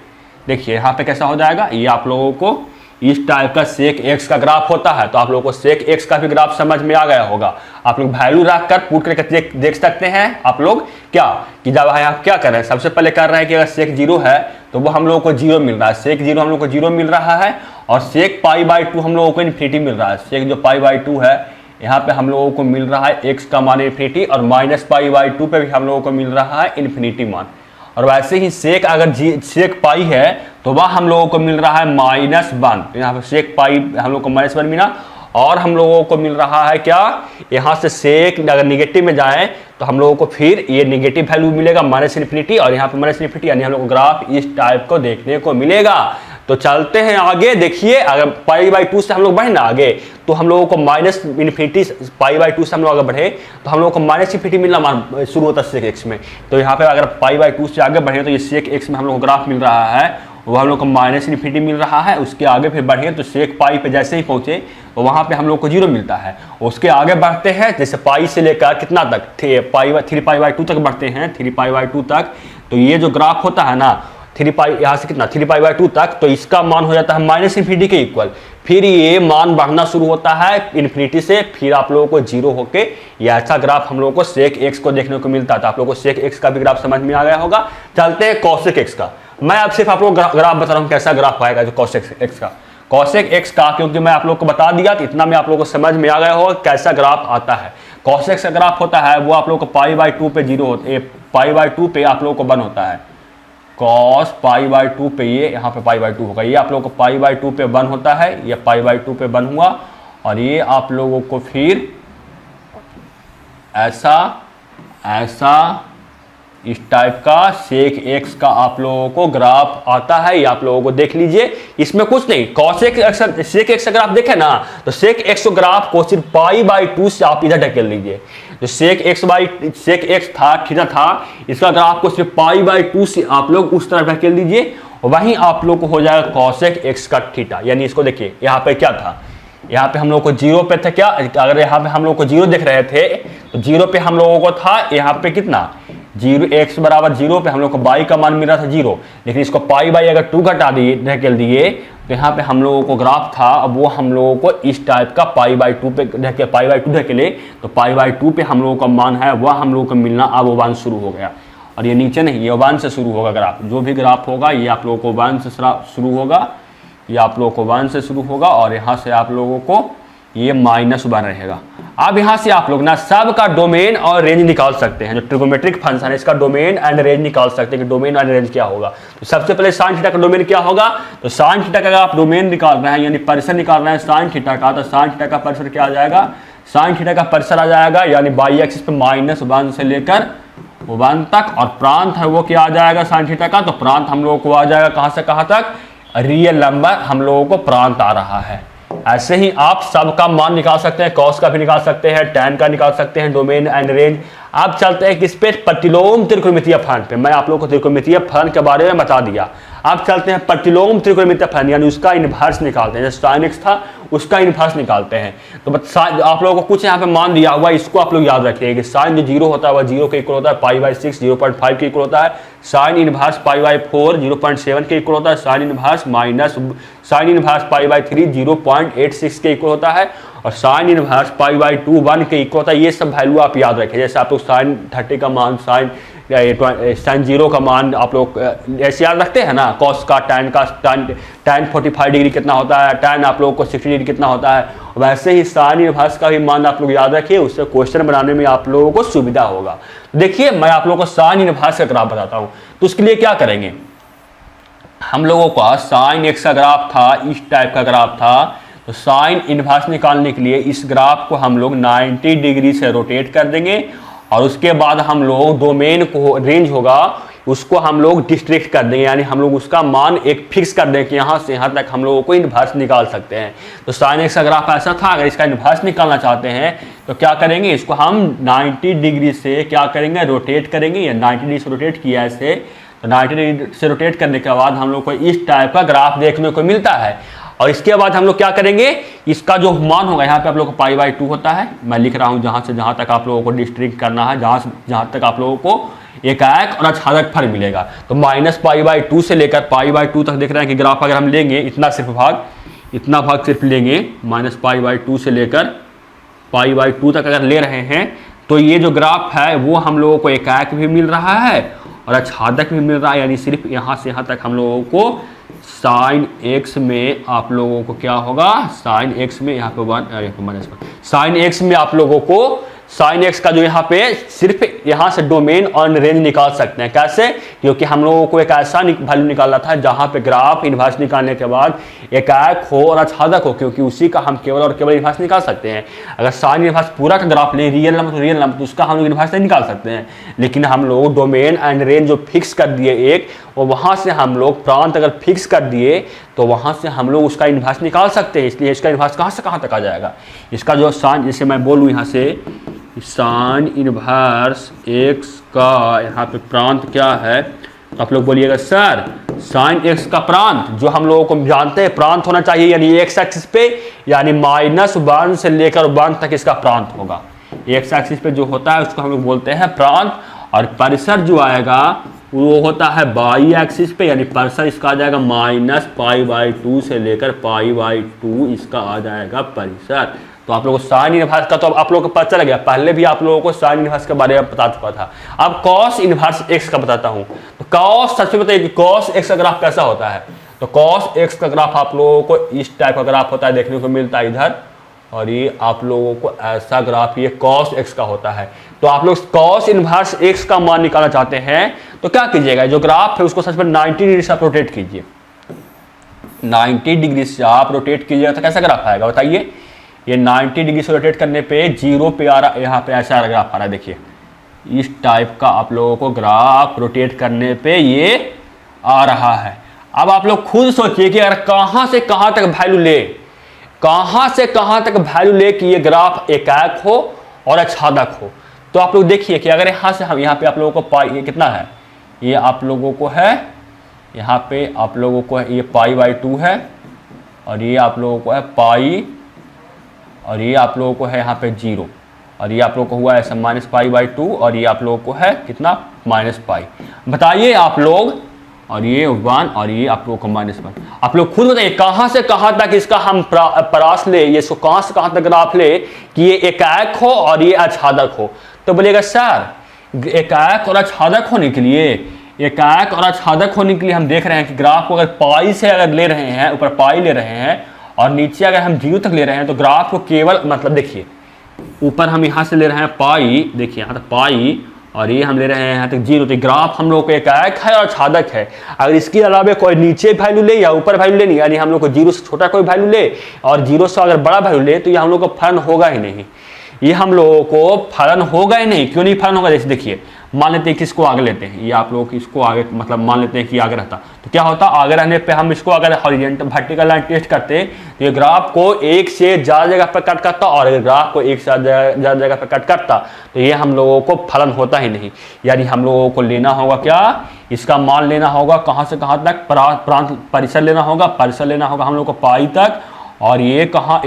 [SPEAKER 1] देखिए यहाँ पे कैसा हो जाएगा, ये आप लोगों को इस टाइप का सेक एक्स का ग्राफ होता है। तो आप लोगों को सेक एक्स का भी ग्राफ समझ में आ गया होगा। आप लोग वैल्यू रख कर पुट करके देख सकते हैं। आप लोग क्या कि जब आप क्या कर रहे हैं, सबसे पहले कर रहे हैं कि अगर सेक 0 है तो वो हम लोगों को 0 मिल रहा है। सेक 0 हम लोग को 0 मिल रहा है और सेक पाई बाई 2 हम लोगों को इन्फिनिटी मिल रहा है। सेक जो पाई बाई 2 है यहाँ पे हम लोगों को मिल रहा है एक्स का मान इन्फिनिटी और माइनस पाई बाई 2 पे भी हम लोगों को मिल रहा है इन्फिनिटी मान। और वैसे ही सेक अगर सेक पाई है तो वह हम लोगों को मिल रहा है -1। यहाँ पर सेक पाई हम लोग को -1 मिला और हम लोगों को मिल रहा है क्या, यहाँ से सेक अगर निगेटिव में जाए तो हम लोगों को फिर ये निगेटिव वैल्यू मिलेगा -इन्फिनिटी और यहाँ पे -इन्फिनिटी, यानी हम लोग को ग्राफ इस टाइप को देखने को मिलेगा। तो चलते हैं आगे। देखिए अगर पाई बाई 2 से हम लोग बढ़े ना आगे तो हम लोगों को -इन्फिनिटी, पाई बाई 2 से हम लोग आगे बढ़े तो हम लोगों को -इन्फिनिटी मिलना शुरू होता है सेक एक्स में। तो यहाँ पे अगर पाई बाई 2 से आगे बढ़े तो ये सेक एक्स में हम लोग को ग्राफ मिल रहा है, वो हम लोग को -इन्फिनिटी मिल रहा है। उसके आगे फिर बढ़े तो सेक पाई पे जैसे ही पहुंचे तो वहाँ पे हम लोग को 0 मिलता है। उसके आगे बढ़ते हैं, जैसे पाई से लेकर कितना तक 3 पाई बाई 2 तक बढ़ते हैं, 3 पाई बाई 2 तक। तो ये जो ग्राफ होता है ना 3 पाई, यहाँ से कितना 3 पाई बाई 2 तक, तो इसका मान हो जाता है -इन्फिनिटी के इक्वल। फिर ये मान बढ़ना शुरू होता है इन्फिनिटी से, फिर आप लोगों को 0 होके ये ऐसा ग्राफ हम लोगों को सेक एक्स को देखने को मिलता है। तो आप लोगों को सेक एक्स का भी ग्राफ समझ में आ गया होगा। चलते हैं कॉसेक एक्स का। मैं अब सिर्फ आप लोग ग्राफ बता रहा हूँ कैसा ग्राफ आएगा जो कॉसेक एक्स का। कॉसेक एक्स का क्योंकि मैं आप लोग को बता दिया तो इतना में आप लोगों को समझ में आ गया होगा कैसा ग्राफ आता है। कॉसेक का ग्राफ होता है वो आप लोग को पाई बाई 2 पे 0 होता है, पाई बाई 2 पे आप लोगों को 1 होता है। कॉस पाई बाई 2 पे ये यहाँ पे पाई बाई 2 होगा, ये आप लोगों को पाई बाई 2 पे 1 होता है, ये पाई बाई 2 पे 1 हुआ और ये आप लोगों को फिर ऐसा ऐसा इस टाइप का सेक एक्स का आप लोगों को ग्राफ आता है, ये आप लोगों को देख लीजिए। इसमें कुछ नहीं, कॉसेक एक्स सेक एक्स अगर आप देखें ना तो सेक एक्स ग्राफ को सिर्फ π/2 से आप इधर ढकेल लीजिए। जो सेक एक्स था थीटा था, इसका ग्राफ को सिर्फ π/2 से आप लोग उस तरफ ढकेल दीजिए, वहीं आप लोग को हो जाएगा कॉसेक एक्स का थीटा। यानी इसको देखिए, यहाँ पे क्या था, यहाँ पे हम लोग को जीरो पे था क्या, अगर यहाँ पे हम लोग को जीरो देख रहे थे तो जीरो पे हम लोगों को था यहाँ पे कितना, जीरो एक्स बराबर जीरो पे हम लोग को बाई का मान मिल रहा था जीरो, लेकिन इसको π/2 अगर 2 घटा दिए ढकेल दिए तो यहाँ पे हम लोगों को ग्राफ था, अब वो हम लोगों को इस टाइप का π/2 पे π/2 ढकेले तो पी/2 पे हम लोगों का मान है वह हम लोगों को मिलना अब वन शुरू हो गया। और ये नीचे नहीं, ये वन से शुरू होगा ग्राफ, जो भी ग्राफ होगा ये आप लोगों को वन से शुरू होगा, ये आप लोगों को वन से शुरू होगा और यहाँ से आप लोगों को ये -1 रहेगा। अब यहाँ से आप लोग ना सब का डोमेन और रेंज निकाल सकते हैं, जो ट्रिगोमेट्रिक फंक्शन है इसका डोमेन एंड रेंज निकाल सकते हैं कि डोमेन एंड रेंज क्या होगा। तो सबसे पहले साइन थीटा का डोमेन क्या होगा, तो साइन थीटा का अगर आप डोमेन निकाल रहे हैं यानी परिसर निकाल रहे हैं साइन थीटा का, तो साइन थीटा का परिसर क्या आ जाएगा, साइन थीटा का परिसर आ जाएगा यानी बाई एक्सिस पे -1 से लेकर 1 तक, और प्रांत है वो क्या आ जाएगा साइन थीटा का, तो प्रांत हम लोगों को आ जाएगा कहाँ से कहाँ तक, रियल नंबर हम लोगों को प्रांत आ रहा है। ऐसे ही आप सब का मान निकाल सकते हैं, कॉस का भी निकाल सकते हैं, टैन का निकाल सकते हैं, डोमेन एंड रेंज। आप चलते हैं किस पे, प्रतिलोम त्रिकोणमितीय फलन पे। मैं आप लोगों को त्रिकोणमितीय फलन के बारे में बता दिया। आप चलते हैं प्रतिलोम त्रिकोणमितीय फलन यानी उसका इनवर्स निकालते हैं, जैसे साइन एक्स था उसका इनवर्स निकालते हैं। तो आप लोगों को कुछ यहाँ पे मान दिया हुआ, इसको आप लोग याद रखिए कि साइन जो 0 होता है वह 0 के इक्वल होता है, π/6 0.5 के इक्वल होता है, साइन इनवर्स π/4 0.7 के इक्वल होता है, साइन इनवर्स π/3 0.86 के इक्वल होता है, और साइन इनवर्स π/2 1 के इक्वल होता है। ये सब वैल्यू आप याद रखें। जैसे आप लोग साइन 30 का मान, साइन 0 का मान आप लोग ऐसे याद रखते हैं ना, कॉस का, टैन 45 डिग्री कितना होता है, टैन आप लोगों को 60 डिग्री कितना होता है, वैसे ही साइन इनवर्स का भी मान आप लोग याद रखिए, उससे क्वेश्चन बनाने में आप लोगों को सुविधा होगा। देखिए मैं आप लोगों को साइन इनवर्स का ग्राफ बताता हूँ। तो उसके लिए क्या करेंगे, हम लोगों का साइन एक्स का ग्राफ था, इस टाइप का ग्राफ था, तो साइन इनवर्स निकालने के लिए इस ग्राफ को हम लोग 90 डिग्री से रोटेट कर देंगे, और उसके बाद हम लोग डोमेन को, रेंज होगा उसको हम लोग डिस्ट्रिक्ट कर देंगे, यानी हम लोग उसका मान एक फिक्स कर देंगे कि यहाँ से यहाँ तक हम लोगों को इनवर्स निकाल सकते हैं। तो साइन एक्स का ग्राफ ऐसा था, अगर इसका इनवर्स निकालना चाहते हैं तो क्या करेंगे, इसको हम 90 डिग्री से क्या करेंगे, रोटेट करेंगे। या 90 डिग्री से रोटेट किया ऐसे, तो 90 डिग्री से रोटेट करने के बाद हम लोग को इस टाइप का ग्राफ देखने को मिलता है। और इसके बाद हम लोग क्या करेंगे, इसका जो मान होगा यहाँ पे आप लोगों को π/2 होता है, मैं लिख रहा हूँ जहाँ से जहाँ तक आप लोगों को डिस्ट्रिक्ट करना है, जहाँ से जहाँ तक आप लोगों को एकाएक और अछादक फल मिलेगा। तो -π/2 से लेकर π/2 तक देख रहे हैं कि ग्राफ अगर हम लेंगे इतना भाग सिर्फ लेंगे, -π/2 से लेकर π/2 तक अगर ले रहे हैं तो ये जो ग्राफ है वो हम लोगों को एकाएक भी मिल रहा है और अछादक भी मिल रहा है, यानी सिर्फ यहाँ से यहाँ तक हम लोगों को साइन एक्स में आप लोगों को क्या होगा, साइन एक्स में यहाँ पे साइन एक्स में आप लोगों को साइन एक्स का जो यहाँ पे सिर्फ यहाँ से डोमेन और रेंज निकाल सकते हैं। कैसे, क्योंकि हम लोगों को एक ऐसा वैल्यू निकालना था जहाँ पे ग्राफ इनवर्स निकालने के बाद एकाएक हो और अछादक हो, क्योंकि उसी का हम केवल और केवल इनवर्स निकाल सकते हैं। अगर साइन इनवर्स पूरा का ग्राफ लें, रियल नंबर तो उसका हम लोग इनवर्स नहीं निकाल सकते हैं, लेकिन हम लोग डोमेन एंड रेंज जो फिक्स कर दिए एक, और वहाँ से हम लोग प्रांत अगर फिक्स कर दिए तो वहाँ से हम लोग उसका इनवर्स निकाल सकते हैं। इसलिए इसका इनवर्स कहाँ से कहाँ तक आ जाएगा, इसका जो साइन, जैसे मैं बोलूँ यहाँ से साइन इनवर्स एक्स का यहाँ पे प्रांत क्या है, तो आप लोग बोलिएगा सर साइन एक्स का प्रांत जो हम लोगों को जानते हैं प्रांत होना चाहिए, यानी एक्स एक्सिस पे यानी -1 से लेकर 1 तक इसका प्रांत होगा। एक्स एक्सिस पे जो होता है उसको हम लोग बोलते हैं प्रांत, और परिसर जो आएगा वो होता है बाई एक्सिस पे, यानी परिसर इसका आ जाएगा -π/2 से लेकर π/2 इसका आ जाएगा परिसर। तो आप लोगों को साइन इनवर्स का तो आप लोगों को पता चल गया, पहले भी आप लोगों को साइन इनवर्स के बारे में बता चुका था। अब कॉस इनवर्स एक्स का बताता हूं। तो कॉस, सबसे बताइए कि कॉस एक्स का ग्राफ कैसा होता है। तो कॉस एक्स का ग्राफ आप लोगों को इस टाइप का ग्राफ होता है, देखने को मिलता है इधर, और ये आप लोगों को ऐसा ग्राफ ये कॉस एक्स का होता है। तो आप लोग कॉस इनवर्स एक्स का मान निकालना चाहते हैं तो क्या कीजिएगा, जो ग्राफ है उसको सबसे पहले 90 डिग्री से आप रोटेट कीजिए। 90 डिग्री से आप रोटेट कीजिएगा तो कैसा ग्राफ आएगा बताइए। ये 90 डिग्री से रोटेट करने पे 0 पे आ रहा, यहाँ पे ऐसा ग्राफ आ रहा है, देखिए इस टाइप का आप लोगों को ग्राफ रोटेट करने पे ये आ रहा है। अब आप लोग खुद सोचिए कि अगर कहां से कहां तक वैल्यू ले, कहां से कहां तक वैल्यू ले कि ये ग्राफ एकाएक हो और आच्छादक हो। तो आप लोग देखिए कि अगर यहां से हम यहाँ पे आप लोगों को पाई, ये कितना है, ये आप लोगों को है यहाँ पे आप लोगों को ये π/2 है, और ये आप लोगों को है पाई, और ये आप लोगों को है यहाँ पे 0, और ये आप लोगों को हुआ ऐसा -π/2, और ये आप लोगों को है कितना -π। बताइए आप लोग, और ये 1 और ये आप लोगों को -1। आप लोग खुद बताइए कहां से कहां तक इसका हम परास ले, ये इसको कहां से कहां तक ग्राफ ले कि ये एकाएक हो और ये आच्छादक हो। तो बोलिएगा सर एकाएक और आच्छादक होने के लिए, एकाएक और आच्छादक होने के लिए हम देख रहे हैं कि ग्राफ को अगर पाई से अगर ले रहे हैं, ऊपर पाई ले रहे हैं और नीचे अगर हम 0 तक ले रहे हैं, तो ग्राफ को केवल मतलब देखिए ऊपर हम यहाँ से ले रहे हैं पाई, देखिए यहाँ तक पाई, और ये हम ले रहे हैं यहाँ तक 0, तो ग्राफ हम लोग को एकाएक है और आच्छादक है। अगर इसके अलावा कोई नीचे वैल्यू ले या ऊपर वैल्यू ले, यानी हम लोग को 0 से छोटा कोई वैल्यू ले और 0 से अगर बड़ा वैल्यू ले, तो ये हम लोग को फलन होगा ही नहीं, ये हम लोगों को फलन होगा ही नहीं। क्यों नहीं फलन होगा? जैसे देखिए मान लेते हैं कि इसको आगे लेते हैं, ये आप लोग इसको आगे मतलब मान लेते हैं कि आगे रहता, तो क्या होता, आगे रहने पे हम इसको अगर हॉरिजॉन्टल वर्टिकल लाइन टेस्ट करते तो ये ग्राफ को एक से ज़्यादा जगह पर कट करता, और अगर ग्राफ को एक से ज़्यादा जगह पर कट करता तो ये हम लोगों को फलन होता ही नहीं। यानी हम लोगों को लेना होगा क्या, इसका मान लेना होगा कहाँ से कहाँ तक, प्रांत परिसर लेना होगा, परिसर लेना होगा हम लोग को पाई तक, और ये कहाँ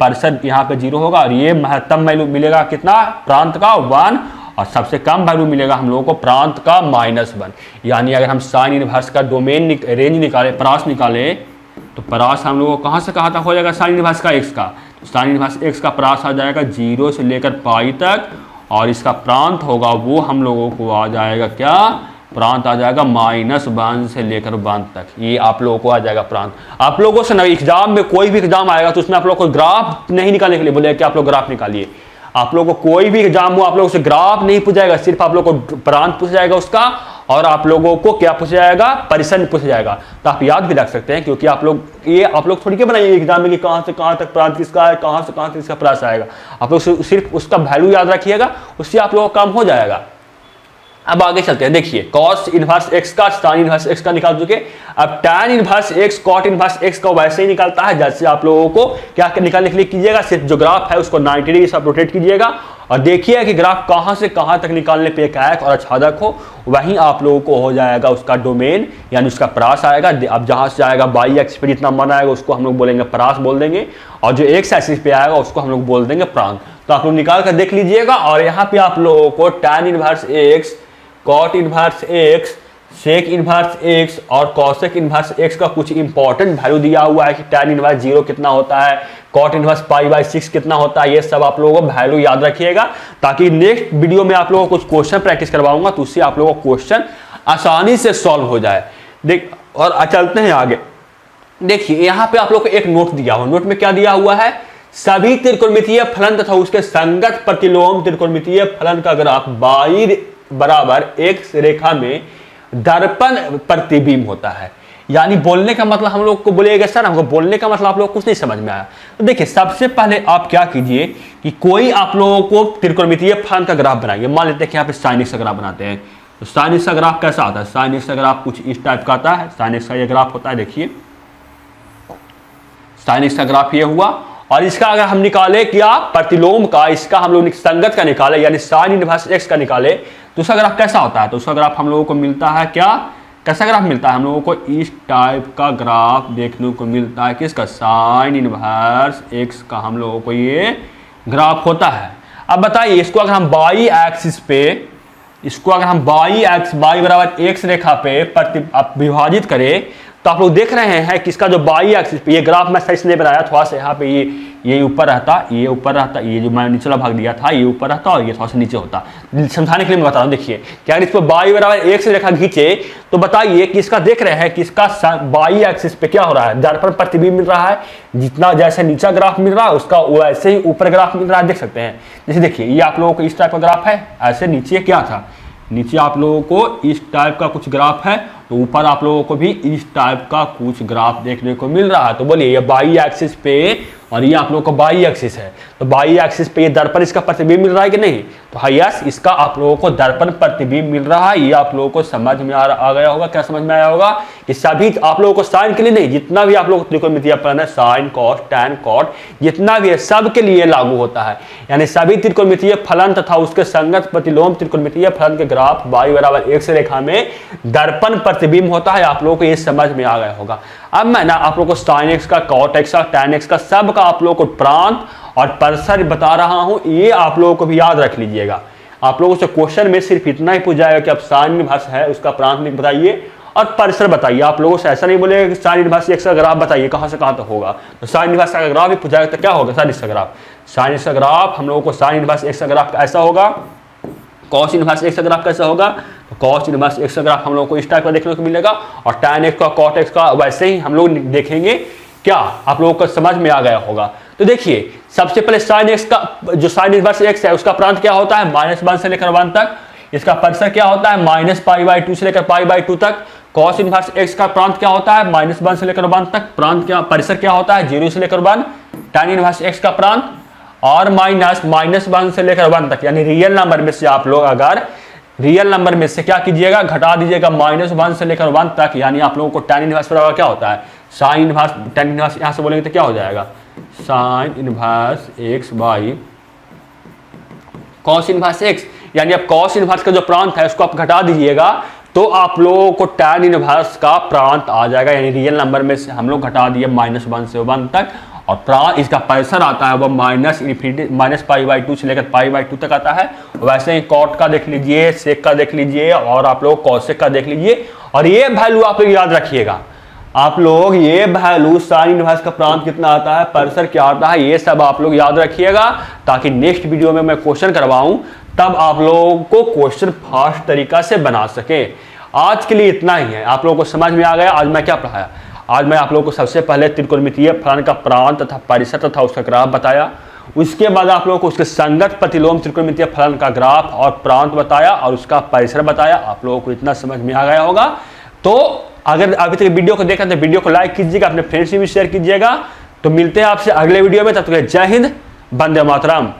[SPEAKER 1] परिसर यहाँ पे 0 होगा, और ये महत्तम वैल्यू मिलेगा कितना, प्रांत का 1, और सबसे कम वैल्यू मिलेगा हम लोगों को प्रांत का -1। यानी अगर हम साइन इनवर्स का डोमेन रेंज निकाले, परास निकाले, तो परास हम लोगों को कहाँ से कहाँ तक हो जाएगा साइन इनवर्स का x का, तो साइन इनवर्स x का परास आ जाएगा 0 से लेकर पाई तक, और इसका प्रांत होगा वो हम लोगों को आ जाएगा क्या, प्रांत आ जाएगा -1 से लेकर 1 तक, ये आप लोगों को आ जाएगा प्रांत। आप लोगों से ना एग्जाम में कोई भी एग्जाम आएगा तो उसमें आप लोग को ग्राफ नहीं निकालने के लिए बोले कि आप लोग ग्राफ निकालिए। आप लोगों को कोई भी एग्जाम हो आप लोगों से ग्राफ नहीं पूछा जाएगा, सिर्फ आप लोग को प्रांत पूछा जाएगा उसका, और आप लोगों को क्या पूछा जाएगा, परिसर पूछा जाएगा। तो आप याद भी रख सकते हैं, क्योंकि आप लोग थोड़ी क्या बनाइए एग्जाम में कि कहां से कहां तक प्रांत किसका है, कहां से कहां तक किसका प्रास आएगा। आप लोग सिर्फ उसका वैल्यू याद रखिएगा, उससे आप लोगों का काम हो जाएगा। अब आगे चलते हैं, देखिए cos इनवर्स x का tan इनवर्स x का निकाल चुके, अब tan inverse x cot inverse x का वैसे ही निकालता है जैसे आप लोगों को क्या निकालने के लिए कीजिएगा, सिर्फ जो ग्राफ है उसको 90 डिग्री से रोटेट कीजिएगा, और देखिए कि ग्राफ कहां से कहां तक निकालने पे एकाएक और आच्छादक हो, वहीं आप लोगों को हो जाएगा उसका डोमेन, यानी उसका परास आएगा। अब जहां से आएगा बाई एक्स पे जितना मन आएगा उसको हम लोग बोलेंगे परास बोल देंगे, और जो एक्स एक्सिस पे आएगा उसको हम लोग बोल देंगे प्रांत। तो आप लोग निकाल कर देख लीजिएगा, और यहाँ पे आप लोगों को tan inverse x, cot inverse x, sec inverse x और cosec इनवर्स x का कुछ इंपॉर्टेंट वैल्यू दिया हुआ है कि tan इनवर्स 0 कितना होता है, cot इनवर्स π/6 कितना होता है, ये सब आप लोगों को वैल्यू याद रखिएगा, ताकि नेक्स्ट वीडियो में आप लोगों को कुछ क्वेश्चन प्रैक्टिस करवाऊंगा तो उससे आप लोगों को क्वेश्चन आसानी से सॉल्व हो जाए। देख और चलते हैं आगे। देखिए यहाँ पे आप लोग को एक नोट दिया हुआ, नोट में क्या दिया हुआ है, सभी त्रिकोणमितीय फलन तथा उसके संगत प्रतिलोम त्रिकोणमितीय फलन का ग्राफ बाई बराबर x रेखा में दर्पण प्रतिबिंब होता है। यानी बोलने का मतलब हम लोग को बोलेगा सर हमको बोलने का मतलब आप लोग को कुछ नहीं समझ में आया। तो देखिए सबसे पहले आप क्या कीजिए कि कोई आप लोगों को त्रिकोणमितीय फलन का ग्राफ बनाइए। मान लेते हैं कि यहाँ पे sin x का ग्राफ बनाते हैं, तो sin x का ग्राफ कैसा आता है, sin x का ग्राफ कुछ इस टाइप का आता है। sin x का ये ग्राफ होता है, देखिए sin x का ग्राफ ये हुआ, और इसका अगर हम निकाले क्या प्रतिलोम का, इसका हम लोग संगत का निकाले यानी sin इनवर्स x का निकाले, तो उसका ग्राफ कैसा होता है, तो उसका ग्राफ हम लोगों को मिलता है क्या, कैसा ग्राफ मिलता है, हम लोगों को इस टाइप का ग्राफ देखने को मिलता है, किसका, sin इनवर्स x का हम लोगों को ये ग्राफ होता है। अब बताइए इसको अगर हम बाई एक्सिस पे, इसको अगर हम बाई बराबर x रेखा पे विभाजित करें, तो आप लोग देख रहे हैं कि इसका जो बाई एक्सिस पे, ये ग्राफ मैं सही से नहीं बनाया, थोड़ा सा यहाँ पे ये ऊपर रहता, ये ऊपर रहता, ये जो मैं निचला भाग दिया था ये ऊपर रहता और ये थोड़ा सा नीचे होता। समझाने के लिए मैं बता रहा हूँ। देखिए कि अगर इस पर बाई बराबर x रेखा खींचे तो बताइए कि इसका देख रहे हैं कि इसका बाई एक्सिस पे क्या हो रहा है, दर्पण प्रतिबिंब मिल रहा है, जितना जैसे नीचा ग्राफ मिल रहा है उसका वैसे ही ऊपर ग्राफ मिल रहा है, देख सकते हैं। जैसे देखिए ये आप लोगों को इस टाइप का ग्राफ है, ऐसे नीचे क्या था, नीचे आप लोगों को इस टाइप का कुछ ग्राफ है, तो ऊपर आप लोगों को भी इस टाइप का कुछ ग्राफ देखने को मिल रहा है। तो बोलिए ये बाई एक्सिस पे और ये आप लोगों को बाई एक्सिस है। तो बाई एक्सिस पे ये दर्पण इसका प्रतिबिंब मिल रहा है कि नहीं, तो हाँ यस, इसका आप लोगों को दर्पण प्रतिबिंब मिल रहा है। ये आप लोगों को समझ में आ गया होगा। क्या समझ में आया होगा कि सभी आप लोगों को साइन के लिए नहीं, जितना भी आप लोग त्रिकोणमितीय फलन है, साइन कॉस टैन कॉट जितना भी है सब के लिए लागू होता है। यानी सभी त्रिकोणमितीय फलन तथा उसके संगत प्रतिलोम त्रिकोणमितीय फलन के ग्राफ y बराबर x रेखा में दर्पण प्रतिबिंब होता है। आप लोगों को ये समझ में आ गया होगा। अब मैं ना आप लोगों को साइन एक्स का, कॉट एक्स का, टैन एक्स का सब का आप लोगों को प्रांत और परिसर बता रहा हूं। ये आप लोगों को भी याद रख लीजिएगा। आप लोगों से क्वेश्चन में सिर्फ इतना ही पूछ जाएगा कि अब साइन इनवर्स है उसका प्रांत बताइए और परिसर बताइए। आप लोगों से ऐसा नहीं बोलेगा कि साइन इनवर्स एक्स का ग्राफ बताइए कहां से कहां तक होगा। तो साइन इनवर्स का ग्राफ भी पूछ जाएगा तो क्या होगा साइन इसका ग्राफ। साइन इसका ग्राफ हम लोगों को साइन इनवर्स एक्स का ग्राफ ऐसा होगा, कॉस इनवर्स एक्स का ग्राफ कैसा होगा, तो कॉस इनवर्स एक्स का ग्राफ हम लोगों को इस टाइप का देखने को मिलेगा। और टैन एक्स का, कॉट एक्स का वैसे ही हम लोग देखेंगे। क्या आप लोगों को समझ में आ गया होगा। तो देखिए सबसे पहले साइन एक्स का जो साइन इनवर्स एक्स है उसका प्रांत क्या होता है, -1 से लेकर 1 तक। इसका परिसर क्या होता है, -π/2 से लेकर π/2 तक। कॉस इनवर्स एक्स का प्रांत क्या होता है, -1 से लेकर 1 तक। प्रांत क्या, परिसर क्या होता है, 0 से लेकर 1। टैन इनवर्स एक्स का प्रांत और -1 से लेकर 1 तक। यानी रियल नंबर में से आप लोग अगर रियल नंबर में से क्या कीजिएगा, घटा दीजिएगा -1 से लेकर 1 तक। यानी आप लोगों को टैन इनवर्स बराबर क्या होता है, साइन इनवर्स, टैन इनवर्स यहां से बोलेंगे तो क्या हो जाएगा, sine inverse x by cos inverse x. यानी अब कॉस इनवर्स का जो प्रांत है उसको आप घटा दीजिएगा तो आप लोगों को टैन इनवर्स का प्रांत आ जाएगा। यानी रियल नंबर में से हम लोग घटा दिए -1 से 1 तक और प्रांत इसका परिसर आता है वो -π/2 से लेकर π/2 तक आता है। वैसे ही कॉट का देख लीजिए, सेक का देख लीजिए और आप लोग कॉसेक का देख लीजिए। और ये वैल्यू आप लोग याद रखिएगा। आप लोग ये वैल्यू साइन इनवर्स का प्रांत कितना आता है, परिसर क्या आता है, ये सब आप लोग याद रखिएगा ताकि नेक्स्ट वीडियो में मैं क्वेश्चन करवाऊं तब आप लोगों को क्वेश्चन फास्ट तरीका से बना सके। आज के लिए इतना ही है। आप लोगों को समझ में आ गया आज मैं क्या पढ़ाया। आज मैं आप लोगों को सबसे पहले त्रिकोणमितीय फलन का प्रांत तथा परिसर तथा उसका ग्राफ बताया। उसके बाद आप लोगों को उसके संगत प्रतिलोम त्रिकोणमितीय फलन का ग्राफ और प्रांत बताया और उसका परिसर बताया। आप लोगों को इतना समझ में आ गया होगा। तो अगर अभी तक वीडियो को देखा तो वीडियो को लाइक कीजिएगा, अपने फ्रेंड्स से भी शेयर कीजिएगा। तो मिलते हैं आपसे अगले वीडियो में, तब तक जय हिंद, वंदे मातरम।